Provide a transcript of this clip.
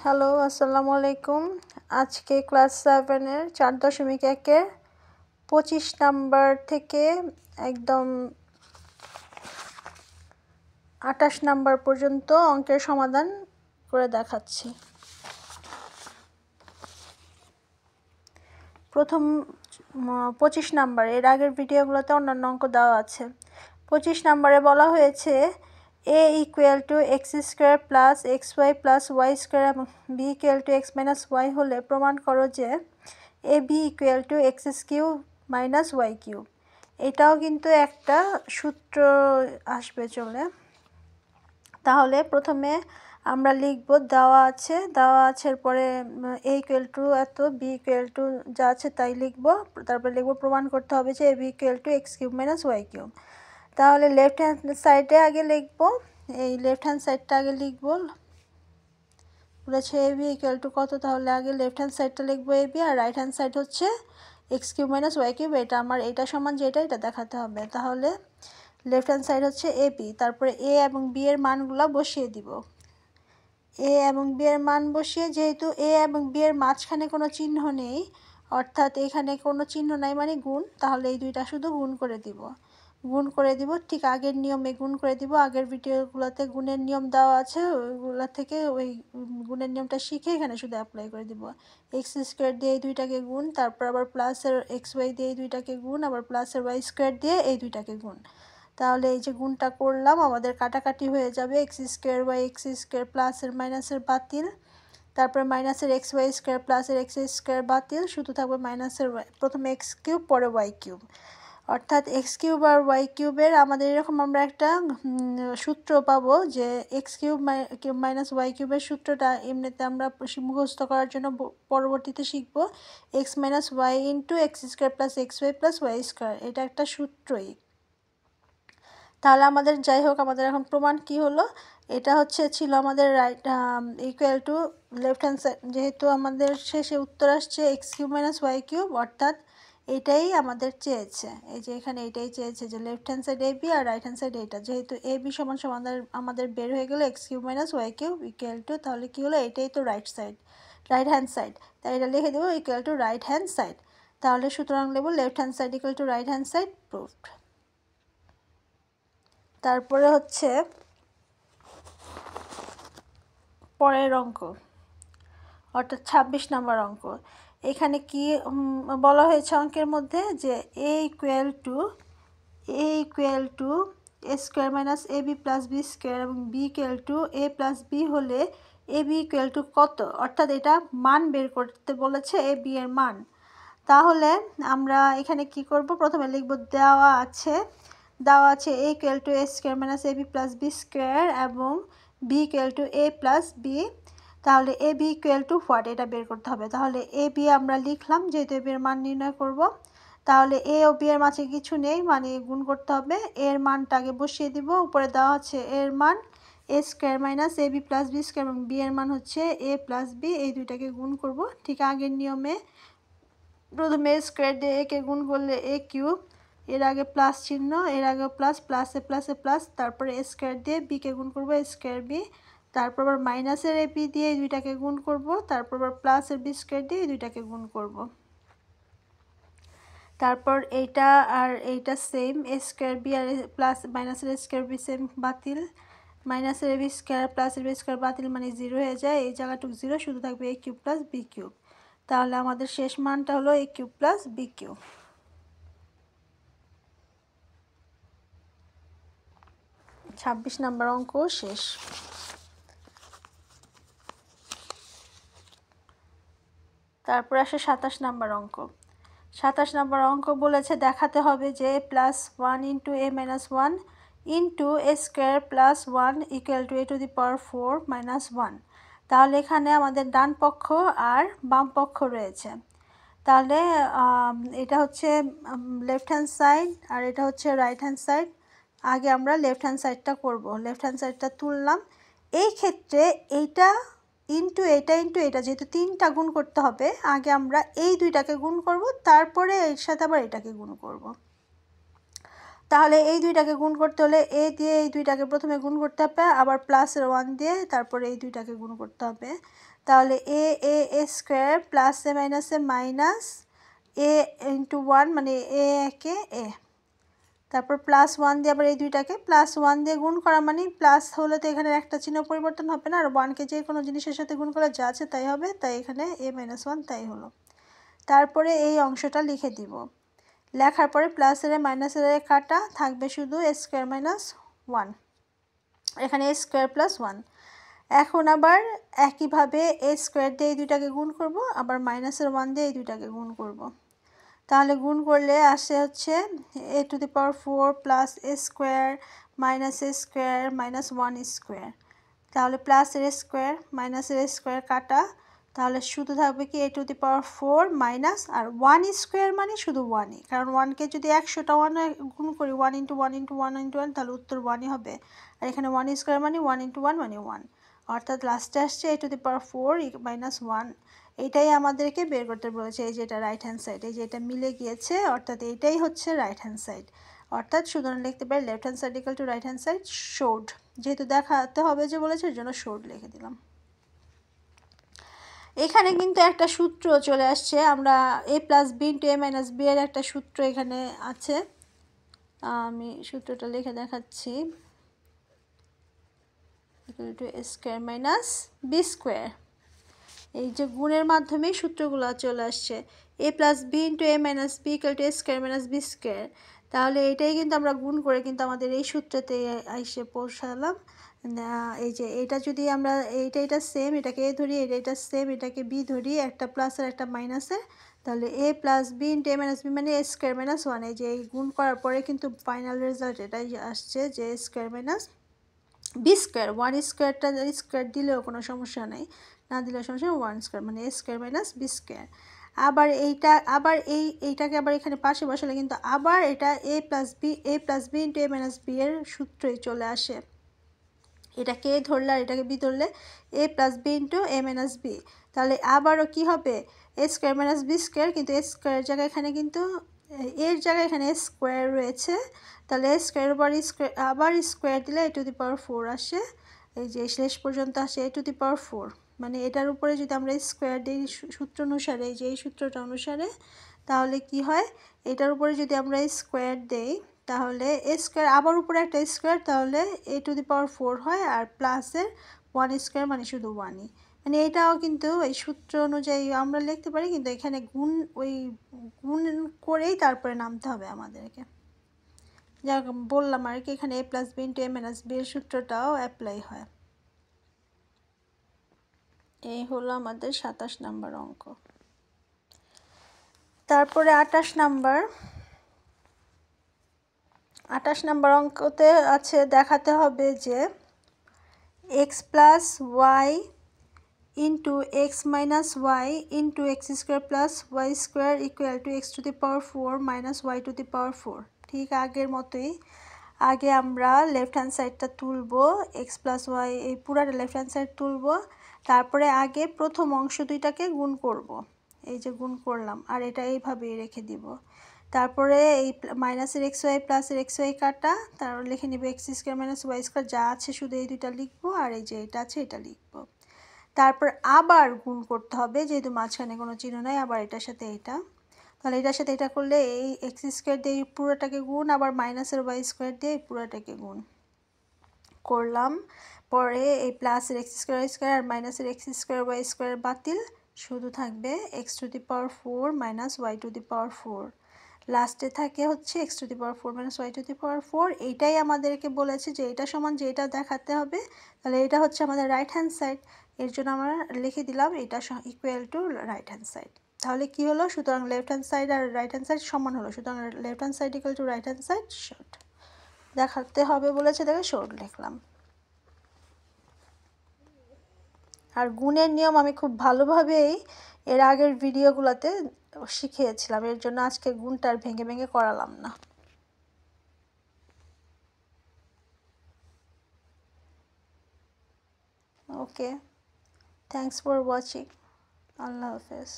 Hello, আসসালামু আলাইকুম। আজকে ক্লাস 7-এর 4.1-এর 25 নাম্বার থেকে একদম 28 নাম্বার পর্যন্ত অঙ্কের সমাধান করে দেখাচ্ছি। প্রথম 25 নাম্বার, এর আগের ভিডিওগুলোতে অন্যান্য অঙ্ক দেওয়া আছে। 25 নাম্বারে বলা হয়েছে a equal to x square plus x y plus y square এবং b equal to x minus y হলে প্রমাণ করো যে a b equal to x cube minus y cube. এটাও কিন্তু একটা সূত্র আসবে চলে। তাহলে প্রথমে আমরা লিখব দেওয়া আছে পরে এ ইকুয়াল টু এত, বি ইকুয়াল টু যা আছে তাই লিখব। তারপরে লিখব প্রমাণ করতে হবে যে a b equal to x cube minus y cube. তাহলে লেফট হ্যান্ড সাইডে আগে লিখব, এই লেফট হ্যান্ড সাইডটা আগে লিখব। বলেছে এ বি ইকুয়াল টু কত, তাহলে আগে লেফট হ্যান্ড সাইডটা লিখবো এ বি, আর রাইট হ্যান্ড সাইড হচ্ছে x cube minus y cube. এটা আমার এটা সমান যেটা এটা দেখাতে হবে। তাহলে লেফট হ্যান্ড সাইড হচ্ছে এ বি, তারপরে এ এবং বি এর মানগুলো বসিয়ে দিব। এ এবং বি এর মান বসিয়ে, যেহেতু এ এবং বি এর মাঝখানে কোনো চিহ্ন নেই, অর্থাৎ এখানে কোনো চিহ্ন নাই মানে গুণ, তাহলে এই দুইটা শুধু গুণ করে দিব। ঠিক আগের নিয়মে গুণ করে দিব। আগের ভিডিওগুলোতে গুণের নিয়ম দেওয়া আছে, ওইগুলো থেকে ওই গুণের নিয়মটা শিখে এখানে শুধু অ্যাপ্লাই করে দিব। এক্স স্কোয়ার দিয়ে এই দুইটাকে গুণ, তারপর আবার প্লাসের এক্স ওয়াই দিয়ে এই দুইটাকে গুণ, আবার প্লাসের ওয়াই স্কোয়ার দিয়ে এই দুইটাকে গুণ। তাহলে এই যে গুণটা করলাম, আমাদের কাটাকাটি হয়ে যাবে। এক্স স্কোয়ার প্লাসের মাইনাসের বাতিল, তারপরে মাইনাসের এক্স ওয়াই স্কোয়ার প্লাসের এক্স স্কোয়ার বাতিল, শুধু থাকবে মাইনাসের ওয়াই, প্রথমে এক্স কিউব পরে ওয়াই কিউব। অর্থাৎ এক্স কিউব আর ওয়াই কিউবের আমাদের এরকম আমরা একটা সূত্র পাবো যে এক্স কিউব মাইনাস ওয়াই কিউবের সূত্রটা এমনিতে আমরা মুখস্থ করার জন্য পরবর্তীতে শিখবো x minus y into x square plus x y plus y square. এটা একটা সূত্রই। তাহলে আমাদের যাই হোক, আমাদের এখন প্রমাণ কি হলো, এটা ছিল আমাদের right equal to left hand side, যেহেতু আমাদের শেষে উত্তর আসছে x cube minus y cube, অর্থাৎ এটাই আমাদের চেয়েছে। এই যে এখানে এটাই চেয়েছে যে লেফট হ্যান্ড সাইড এ বি আর রাইট হ্যান্ড সাইড এটা, যেহেতু এ বি সমান সমান আমাদের বের হয়ে গেলো x cube minus y cube equal to, তাহলে কী হলো, এটাই তো রাইট হ্যান্ড সাইড, তাই এটা লিখে দেবো equal to right hand side. তাহলে সুতরাং লিখব left hand side equal to right hand side, proved. তারপরে হচ্ছে পরের অঙ্ক, অর্থাৎ 26 নম্বর অঙ্ক। এখানে কি বলা হয়েছে অঙ্কের মধ্যে যে a equal to a square minus a b plus b square এবং b equal to a plus b হলে এ বি ইকুয়াল টু কত, অর্থাৎ এটা মান বের করতে বলেছে এ বি এর মান। তাহলে আমরা এখানে কি করব, প্রথমে লিখব দেওয়া আছে a equal to a square minus a b plus b square এবং b equal to a plus b. তাহলে a b equal to what, এটা বের করতে হবে। তাহলে এ বি আমরা লিখলাম, যেহেতু এ বি এর মান নির্ণয় করব। তাহলে এ ও বি এর মাঝে কিছু নেই, মানে গুণ করতে হবে। এর মানটা আগে বসিয়ে দিব, উপরে দেওয়া আছে এর মান এ square minus a b plus b square এবং বি এর মান হচ্ছে এ প্লাস বি, এই দুইটাকে গুণ করব ঠিক আগের নিয়মে। প্রথমে স্কোয়ার দিয়ে একে গুণ করলে এ কিউব, এর আগে প্লাস চিহ্ন, এর আগে প্লাস, প্লাসে প্লাসে প্লাস, তারপরে স্কোয়ার দিয়ে বিকে গুণ করবো স্কোয়ার বি, তারপর আবার মাইনাসের এ বি দিয়ে এই দুইটাকে গুণ করব, তারপর আবার প্লাসের বি স্কোয়ার দিয়ে এই দুইটাকে গুণ করব। তারপর এইটা আর এইটা সেম, এ স্কোয়ার বি আর প্লাস মাইনাসের স্কোয়ার বি সেম বাতিল, মাইনাসের এ বি স্কোয়ার প্লাসের বি স্কোয়ার বাতিল, মানে জিরো হয়ে যায়, এই জায়গাটুকু জিরো, শুধু থাকবে এ কিউব প্লাস বি কিউব। তাহলে আমাদের শেষ মানটা হলো এ কিউব প্লাস বি কিউব। 26 নম্বর অঙ্ক শেষ। তারপর আসে 27 নম্বর অঙ্ক। 27 নম্বর অঙ্ক বলেছে দেখাতে হবে যে plus 1 into a minus 1 into A square plus 1 equal to A to the power 4 minus 1। তাহলে এখানে আমাদের ডান পক্ষ আর বাম পক্ষ রয়েছে। তাহলে এটা হচ্ছে লেফট হ্যান্ড সাইড আর এটা হচ্ছে রাইট হ্যান্ড সাইড। আগে আমরা লেফট হ্যান্ড সাইডটা করব। লেফট হ্যান্ড সাইডটা তুললাম। এই ক্ষেত্রে এইটা ইন্টু এটা যেহেতু তিনটা গুণ করতে হবে, আগে আমরা এই দুইটাকে গুণ করব, তারপরে এর সাথে আবার এটাকে গুণ করব। তাহলে এই দুইটাকে গুণ করতে হলে এ দিয়ে এই দুইটাকে প্রথমে গুণ করতে হবে, আবার প্লাসের 1 দিয়ে তারপরে এই দুইটাকে গুণ করতে হবে। তাহলে এ স্কোয়ার প্লাস এ মাইনাস এ ইন্টু 1 মানে এ একে এ, তারপর প্লাস 1 দিয়ে আবার এই দুইটাকে প্লাস 1 দিয়ে গুণ করা মানে প্লাস হলে তো এখানে একটা চিহ্ন পরিবর্তন হবে না, আর 1কে যে কোনো জিনিসের সাথে গুণ করলে যা আছে তাই হবে, তাই এখানে এ মাইনাস 1 তাই হলো। তারপরে এই অংশটা লিখে দিব, লেখার পরে প্লাসের মাইনাসের কাটা থাকবে শুধু এ স্কোয়ার মাইনাস 1, এখানে এ স্কোয়ার প্লাস 1। এখন আবার একইভাবে এ স্কোয়ার দিয়ে এই দুইটাকে গুণ করব, আবার মাইনাসের 1 দিয়ে এই দুইটাকে গুণ করব। তাহলে গুণ করলে আসে হচ্ছে a to the power 4 plus a square minus a square minus 1 square. তাহলে প্লাসের স্কোয়ার মাইনাসের স্কোয়ার কাটা, তাহলে শুধু থাকবে কি a to the power 4 minus আর 1 স্কোয়ার মানে শুধু 1ই, কারণ 1কে যদি 100টা 1 গুণ করি 1 ইন্টু 1 ইন্টু 1 ইন্টু 1 তাহলে উত্তর 1ই হবে, আর এখানে 1 স্কোয়ার মানে 1 ইন্টু 1 মানে 1, অর্থাৎ লাস্টে আসছে এ টু দি পাওয়ার 4 মাইনাস 1। এইটাই আমাদেরকে বের করতে বলেছে, এই যেটা রাইট হ্যান্ড সাইড, এই যেটা মিলে গিয়েছে, অর্থাৎ এইটাই হচ্ছে রাইট হ্যান্ড সাইড। অর্থাৎ সুতরাং লিখতে পারি left hand side equal to right hand side showed, যেহেতু দেখাতে হবে যে বলেছে এর জন্য শোড লিখে দিলাম। এখানে কিন্তু একটা সূত্র চলে আসছে, আমরা a plus b into a minus b এর একটা সূত্র এখানে আছে, আমি সূত্রটা লিখে দেখাচ্ছি, equal to a square minus b square. এই যে গুণের মাধ্যমে সূত্রগুলো চলে আসছে, a plus b into a minus b equal to a square minus b square. তাহলে এটাই কিন্তু আমরা গুণ করে কিন্তু আমাদের এই সূত্রতে এসে পৌঁছালাম। এই যে এটা যদি আমরা এটা সেম, এটাকে এ ধরি, এটা সেম, এটাকে বি ধরি, একটা প্লাস আর একটা মাইনাসে, তাহলে এ plus b into a minus B মানে এ স্কোয়ার মাইনাস 1। এই যে এই গুণ করার পরে কিন্তু ফাইনাল রেজাল্ট এটাই আসছে যে a square minus b square. 1 স্কোয়ারটা স্কোয়ার দিলেও কোনো সমস্যা নেই, না দিলেও সমস্যা নেই, 1 স্কোয়ার মানে এ স্কোয়ার মাইনাস বি স্কোয়ার। আবার আবার এইটাকে আবার এখানে পাশে বসালে কিন্তু আবার এটা এ plus b into a minus b এর সূত্রই চলে আসে। এটাকে এ ধরলে আর এটাকে বি ধরলে এ plus b into a minus B, তাহলে আবারও কী হবে এ স্কোয়ার মাইনাস বি স্কোয়ার, কিন্তু এ স্কোয়ার জায়গায় এখানে কিন্তু এর জায়গায় এখানে স্কোয়ার রয়েছে, তাহলে এ স্কোয়ার উপর স্কোয়ার আবার স্কোয়ার দিলে এ টু দি পাওয়ার 4 আসে, এই যে শেষ পর্যন্ত আসে এ টু দি পাওয়ার 4, মানে এটার উপরে যদি আমরা স্কোয়ার দিই সূত্র অনুসারে, এই যে এই সূত্রটা অনুসারে, তাহলে কি হয় এটার উপরে যদি আমরা স্কোয়ার দেই তাহলে এ স্কোয়ার আবার উপরে একটা স্কোয়ার, তাহলে এ টু দি পাওয়ার 4 হয়, আর প্লাসের 1 স্কোয়ার মানে শুধু 1ই, মানে এটাও কিন্তু এই সূত্র অনুযায়ী আমরা লিখতে পারি, কিন্তু এখানে গুণ করেই তারপরে নামতে হবে আমাদেরকে। যা বললাম আর কি, এখানে এ plus b into a minus b এর সূত্রটাও অ্যাপ্লাই হয়। এই হলো আমাদের 27 নম্বর অঙ্ক। তারপরে 28 নম্বর অঙ্কতে আছে, দেখাতে হবে যে x plus y into x minus y into x square plus y square equal to x to the power 4 minus y to the power 4। ঠিক আগের মতোই, আগে আমরা লেফট হ্যান্ড সাইডটা তুলব, এক্স প্লাস ওয়াই এই পুরাটা লেফট হ্যান্ড সাইড তুলব, তারপরে আগে প্রথম অংশ দুইটাকে গুণ করব, এই যে গুণ করলাম, আর এটা এইভাবেই রেখে দিব। তারপরে এই মাইনাসের এক্স ওয়াই প্লাসের এক্স ওয়াই কাটা, তারপর লিখে নিব x square minus y square, যা আছে শুধু এই দুইটা লিখবো, আর এই যে এটা আছে এটা লিখবো। তারপর আবার গুণ করতে হবে, যেহেতু মাঝখানে কোনো চিহ্ন নাই, আবার এটার সাথে এইটা, তাহলে এটার সাথে এটা করলে এই এক্স স্কোয়ার দিয়ে পুরোটাকে গুণ, আবার মাইনাসের ওয়াই স্কোয়ার দিয়ে পুরোটাকে গুণ করলাম। পরে এই প্লাসের এক্স স্কোয়ার আর মাইনাসের এক্স স্কোয়ার ওয়াই স্কোয়ার বাতিল, শুধু থাকবে x to the power 4 minus y to the power 4। লাস্টে থাকে হচ্ছে x to the power 4 minus y to the power 4। এইটাই আমাদেরকে বলেছে যে এটা সমান যে এটা দেখাতে হবে, তাহলে এটা হচ্ছে আমাদের রাইট হ্যান্ড সাইড, এর জন্য আমরা লিখে দিলাম এটা equal to right hand side. তাহলে কি হলো, সুতরাং লেফট হ্যান্ড সাইড আর রাইট হ্যান্ড সাইড সমান হলো, সুতরাং left hand side equal to right hand side short দেখাতে হবে বলেছে, দেখে শর্ট লিখলাম। আর গুণের নিয়ম আমি খুব ভালোভাবেই এর আগের ভিডিওগুলোতে শিখিয়েছিলাম, এর জন্য আজকে গুণটা আর ভেঙে ভেঙে করালাম না। ওকে, থ্যাংকস ফর ওয়াচিং, আল্লাহ হাফেজ।